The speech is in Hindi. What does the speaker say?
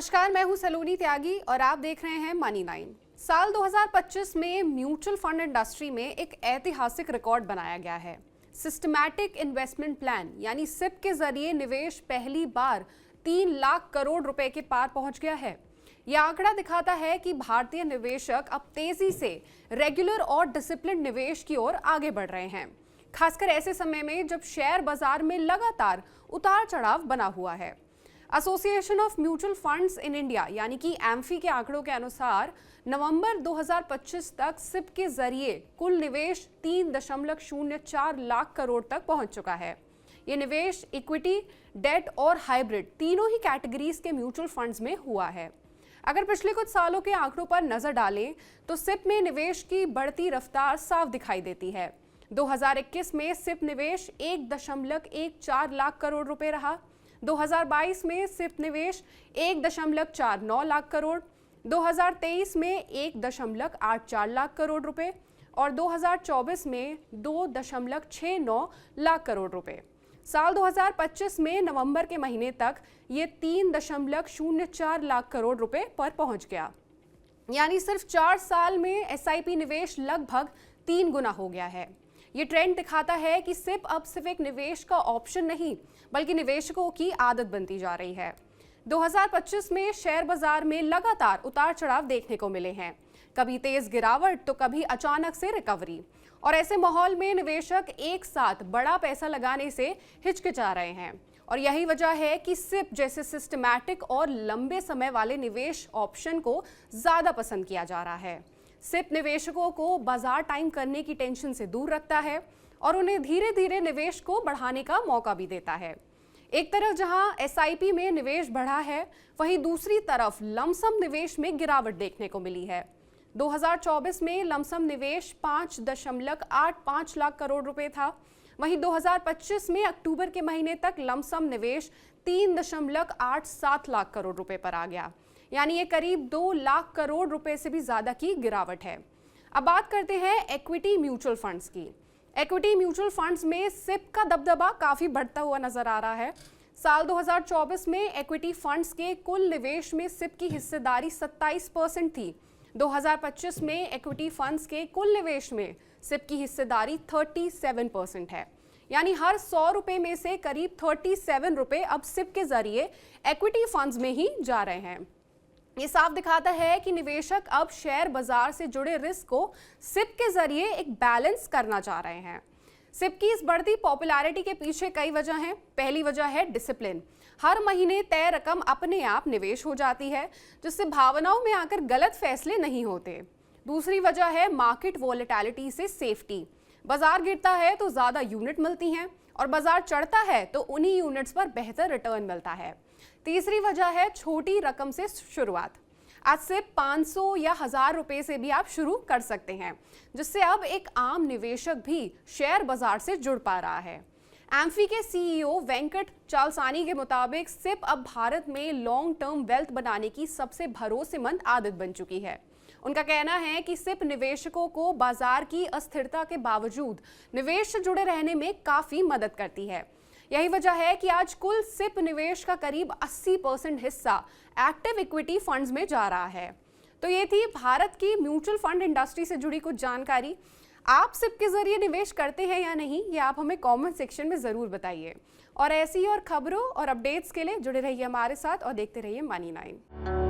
नमस्कार, मैं हूं सलोनी त्यागी और आप देख रहे हैं मनी 9। साल 2025 में म्यूचुअल फंड इंडस्ट्री में एक ऐतिहासिक रिकॉर्ड बनाया गया है। सिस्टमैटिक इन्वेस्टमेंट प्लान यानी सिप के जरिए निवेश पहली बार 3 लाख करोड़ रुपए के पार पहुंच गया है। यह आंकड़ा दिखाता है कि भारतीय निवेशक अब तेजी से रेगुलर और डिसिप्लिन निवेश की ओर आगे बढ़ रहे हैं, खासकर ऐसे समय में जब शेयर बाजार में लगातार उतार चढ़ाव बना हुआ है। Association of mutual funds in India यानी कि एम्फी के आंकड़ों के अनुसार नवंबर 2025 तक सिप के जरिए कुल निवेश 3.04 लाख करोड़ तक पहुंच चुका है। ये निवेश इक्विटी, डेट और हाइब्रिड तीनों ही कैटेगरीज के म्यूचुअल फंड्स में हुआ है। अगर पिछले कुछ सालों के आंकड़ों पर नजर डालें तो सिप में निवेश की बढ़ती रफ्तार साफ दिखाई देती है। 2021 में सिप निवेश 1.14 लाख करोड़ रुपए रहा। 2022 में सिप निवेश 1.49 लाख करोड़, 2023 में 1.84 लाख करोड़ रुपए और 2024 में 2.69 लाख करोड़ रुपए। साल 2025 में नवंबर के महीने तक ये 3.04 लाख करोड़ रुपए पर पहुंच गया। यानी सिर्फ 4 साल में एसआईपी निवेश लगभग 3 गुना हो गया है। ये ट्रेंड दिखाता है कि सिप अब सिर्फ एक निवेश का ऑप्शन नहीं बल्कि निवेशकों की आदत बनती जा रही है। 2025 में शेयर बाजार में लगातार उतार चढ़ाव देखने को मिले हैं, कभी तेज गिरावट तो कभी अचानक से रिकवरी। और ऐसे माहौल में निवेशक एक साथ बड़ा पैसा लगाने से हिचकिचा रहे हैं और यही वजह है कि सिप जैसे सिस्टमैटिक और लंबे समय वाले निवेश ऑप्शन को ज्यादा पसंद किया जा रहा है। सिप निवेशकों को बाजार टाइम करने की टेंशन से दूर रखता है और उन्हें धीरे धीरे निवेश को बढ़ाने का मौका भी देता है। एक तरफ जहां एसआईपी में निवेश बढ़ा है, वहीं दूसरी तरफ लमसम निवेश में गिरावट देखने को मिली है। 2024 में लमसम निवेश 5.85 लाख करोड़ रुपए था। वहीं 2025 में अक्टूबर के महीने तक लमसम निवेश 3.87 लाख करोड़ रुपए पर आ गया। यानी ये करीब 2 लाख करोड़ रुपए से भी ज्यादा की गिरावट है। अब बात करते हैं इक्विटी म्यूचुअल फंड्स की। इक्विटी म्यूचुअल फंड्स में सिप का दबदबा काफी बढ़ता हुआ नजर आ रहा है। साल 2024 में इक्विटी फंड्स के कुल निवेश में सिप की हिस्सेदारी 27% थी। 2025 में इक्विटी फंड्स के कुल निवेश में सिप की हिस्सेदारी 37% है। यानी हर 100 रुपए में से करीब 37 रुपए अब सिप के जरिए इक्विटी फंड्स में ही जा रहे हैं। ये साफ दिखाता है कि निवेशक अब शेयर बाजार से जुड़े रिस्क को सिप के जरिए एक बैलेंस करना चाह रहे हैं। सिप की इस बढ़ती पॉपुलैरिटी के पीछे कई वजह हैं। पहली वजह है डिसिप्लिन। हर महीने तय रकम अपने आप निवेश हो जाती है, जिससे भावनाओं में आकर गलत फैसले नहीं होते। दूसरी वजह है मार्केट वॉलेटिलिटी से सेफ्टी। बाजार गिरता है तो ज्यादा यूनिट मिलती हैं और बाजार चढ़ता है तो उन्हीं यूनिट्स पर बेहतर रिटर्न मिलता है। तीसरी वजह है छोटी रकम से शुरुआत। आज से 500 या 1000 रुपए से भी आप शुरू कर सकते हैं, जिससे अब एक आम निवेशक भी शेयर बाजार से जुड़ पा रहा है। एम्फी के सीईओ वेंकट चालसानी के मुताबिक सिप अब भारत में लॉन्ग टर्म वेल्थ बनाने की सबसे भरोसेमंद आदत बन चुकी है। उनका कहना है कि सिप निवेशकों को बाजार की अस्थिरता के बावजूद निवेश से जुड़े रहने में काफी मदद करती है। यही वजह है कि आज कुल सिप निवेश का करीब 80% हिस्सा एक्टिव इक्विटी फंड्स में जा रहा है। तो ये थी भारत की म्यूचुअल फंड इंडस्ट्री से जुड़ी कुछ जानकारी। आप सिप के जरिए निवेश करते हैं या नहीं, ये आप हमें कमेंट सेक्शन में जरूर बताइए। और ऐसी और खबरों और अपडेट्स के लिए जुड़े रहिए हमारे साथ और देखते रहिए मनी 9।